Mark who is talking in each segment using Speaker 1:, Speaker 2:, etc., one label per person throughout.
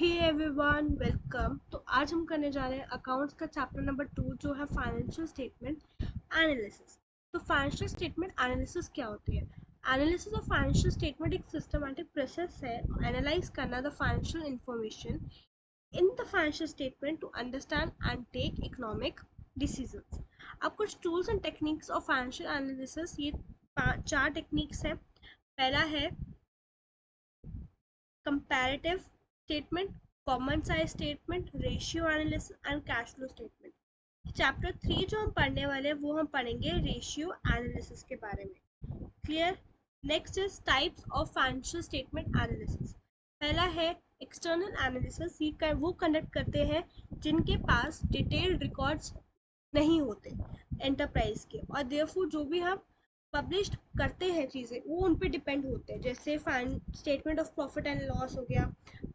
Speaker 1: Hey everyone welcome. तो आज हम करने जा रहे हैं अकाउंट्स का चैप्टर नंबर 2 जो है फाइनेंशियल स्टेटमेंट एनालिसिस। तो फाइनेंशियल स्टेटमेंट एनालिसिस क्या होती है? एनालिसिस ऑफ फाइनेंशियल स्टेटमेंट एक सिस्टमैटिक प्रोसेस है एनालाइज करना the financial information in the financial statement to understand and take economic decisions. अब कुछ tools and techniques of financial analysis, ये चार टेक्निक्स है। पहला है comparative statement, common size statement, ratio analysis and cash flow statement. Chapter 3 जो हम पढ़ने वाले हैं वो हम पढ़ेंगे रेशियो एनालिसिस के बारे में। Clear? Next is types of financial statement analysis. पहला है एक्सटर्नल एनालिसिस, ये वो कंडक्ट करते हैं जिनके पास डिटेल्ड रिकॉर्ड्स नहीं होते एंटरप्राइज के, और देयरफॉर जो भी हम पब्लिश करते हैं चीज़ें वो उन पे डिपेंड होते हैं, जैसे statement of profit and loss हो गया,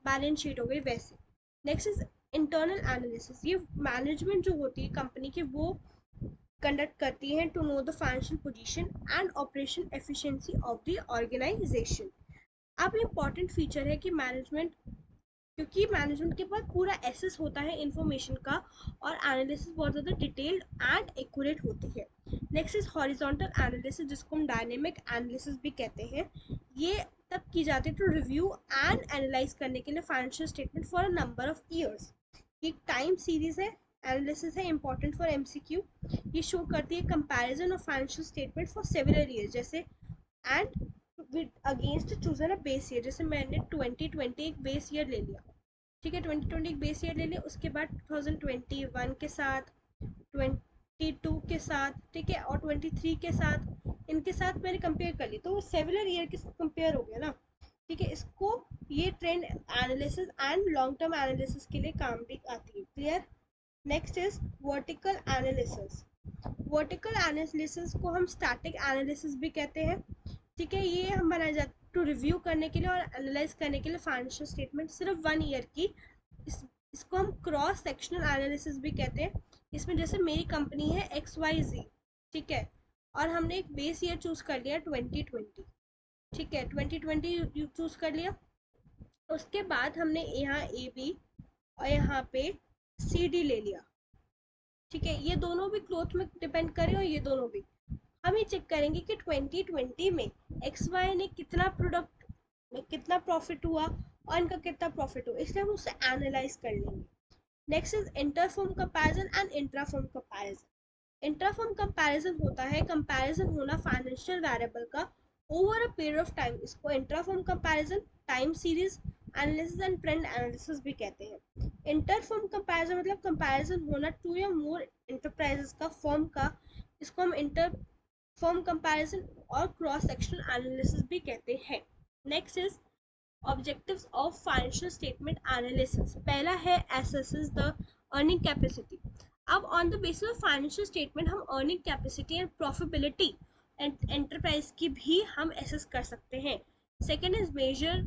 Speaker 1: बैलेंस शीट हो गई, वैसे। नेक्स्ट इज इंटरनल एनालिसिस, ये मैनेजमेंट जो होती है कंपनी की वो कंडक्ट करती है to know the financial position and operation efficiency of the organisation. अब इम्पॉर्टेंट फीचर है कि मैनेजमेंट, क्योंकि मैनेजमेंट के पास पूरा एसेस होता है इंफॉर्मेशन का, और एनालिसिस बहुत ज़्यादा डिटेल्ड एंड एक्यूरेट होती है। नेक्स्ट इज हॉरिजॉन्टल एनालिसिस, जिसको हम डायनेमिक एनालिसिस भी कहते हैं। ये तब की जाती है टू रिव्यू एंड एनालाइज करने के लिए financial statement for a number of years. ये टाइम सीरीज है, एनालिसिस है, इंपॉर्टेंट फॉर एमसीक्यू। ये शो करती है comparison of financial statement for several years, जैसे and with against chosen a base year. जैसे मैंने 2020 एक बेस ईयर ले लिया, ठीक है, 2020 एक बेस ईयर ले लिया, उसके बाद 2021 के साथ, 22 के साथ, ठीक है, और 23 के साथ, इनके साथ मैंने कंपेयर कर ली, तो वो सेवरल ईयर के साथ कंपेयर हो गया ना। ठीक है, इसको ये trend analysis and long term analysis के लिए काम भी आती है। Clear? Next is vertical analysis. Vertical analysis को हम स्टैटिक एनालिसिस भी कहते हैं। ठीक है, ये हम बनाए जाते टू रिव्यू करने के लिए और एनालाइज करने के लिए फाइनेंशियल स्टेटमेंट सिर्फ 1 ईयर की। इसको हम क्रॉस सेक्शनल एनालिसिस भी कहते हैं। इसमें जैसे मेरी कंपनी है XYZ, ठीक है, और हमने एक बेस ईयर चूज कर लिया 2020, ठीक है, 2020 चूज कर लिया। उसके बाद हमने यहाँ AB और यहाँ पे CD ले लिया, ठीक है, ये दोनों भी क्लोथ में डिपेंड करें और ये दोनों भी। हम ये चेक करेंगे कि 2020 में XY ने कितना प्रोडक्ट में कितना प्रॉफिट हुआ और इनका कितना प्रॉफिट हुआ, इसलिए हम उसे एनालाइज कर लेंगे। Next is interfirm comparison and intrafirm comparison. Interfirm comparison होता है कंपैरिजन होना फाइनेंशियल वेरिएबल का over a period of time, इसको intrafirm comparison, time series analysis and trend analysis भी कहते हैं। इंटरफर्म कंपैरिजन मतलब कंपैरिजन होना टू या मोर इंटरप्राइजेस का, फर्म का, इसको हम इंटर फर्म कंपैरिजन और क्रॉस सेक्शनल एनालिसिस भी कहते हैं। Next is objectives of financial statement analysis. पहला है एसेसेस द अर्निंग कैपेसिटी। अब on the basis of financial statement हम earning capacity and profitability enterprise की भी हम एसेस कर सकते हैं। Second is major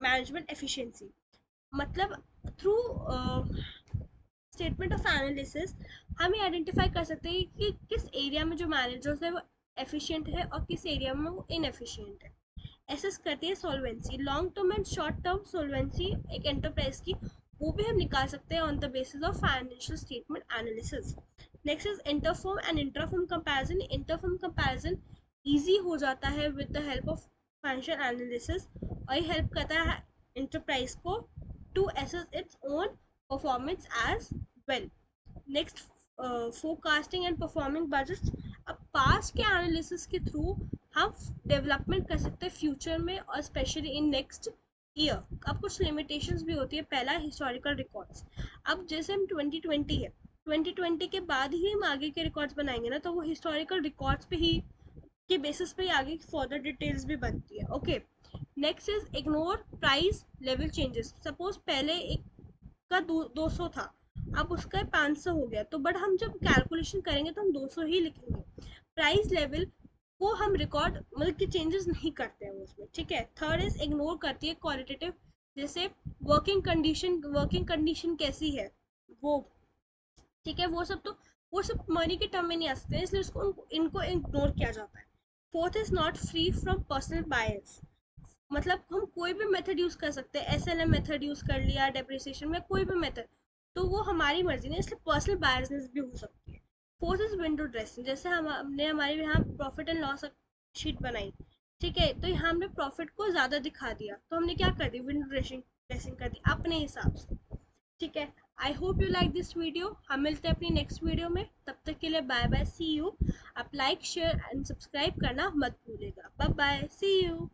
Speaker 1: management efficiency, मतलब थ्रू स्टेटमेंट ऑफ एनालिसिस हम ये आइडेंटिफाई कर सकते हैं कि किस एरिया में जो मैनेजर्स है वो एफिशिएंट है और किस एरिया में वो इनएफिशिएंट है। एसेस करते हैं solvency, long term and short term solvency एक एंटरप्राइज की, वो भी हम निकाल सकते हैं on the basis of financial statement analysis. Next is interfirm and intrafirm comparison. Interfirm comparison easy हो जाता है with the help of financial analysis, और ये हेल्प करता है इंटरप्राइज को to assess its own performance as well. Next forecasting and performing budgets. अब past के एनालिसिस के थ्रू हम डेवलपमेंट कर सकते हैं फ्यूचर में और स्पेशली इन नेक्स्ट ईयर। अब कुछ लिमिटेशंस भी होती है। पहला हिस्टोरिकल रिकॉर्ड्स। अब जैसे हम 2020 है, 2020 के बाद ही हम आगे के रिकॉर्ड्स बनाएंगे ना, तो वो हिस्टोरिकल रिकॉर्ड्स पे ही के बेसिस पे आगे फर्दर डिटेल्स भी बनती है। Okay, next is ignore price level changes. Suppose पहले एक का 200 था, अब उसका 500 हो गया, तो बट हम जब कैलकुलेशन करेंगे तो हम 200 ही लिखेंगे। प्राइस लेवल को हम रिकॉर्ड मतलब कि चेंजेस नहीं करते हैं उसमें, ठीक है। थर्ड इज इग्नोर करती है क्वालिटेटिव, जैसे वर्किंग कंडीशन कैसी है वो, ठीक है, वो सब मनी के टर्म में नहीं आ सकते, इसलिए उसको इनको इग्नोर किया जाता है। Fourth is not free from personal bias. मतलब हम कोई भी मेथड यूज़ कर सकते हैं, SLM मेथड यूज़ कर लिया डेप्रिसिएशन में, कोई भी मेथड, तो वो हमारी मर्जी नहीं, इसलिए पर्सनल बायसनेस भी हो सकती है। फोर्थ इज विंडो ड्रेसिंग, जैसे हमने हमारे यहाँ प्रॉफिट एंड लॉस शीट बनाई, ठीक है, तो यहाँ हमने प्रॉफिट को ज़्यादा दिखा दिया, तो हमने क्या कर दी, विंडो ड्रेसिंग ड्रेसिंग कर दी अपने हिसाब से, ठीक है। I hope you like this video, हम मिलते हैं अपनी नेक्स्ट वीडियो में, तब तक के लिए बाय बाय, सी यू। आप लाइक शेयर एंड सब्सक्राइब करना मत भूलिएगा, बाय बाय, सी यू।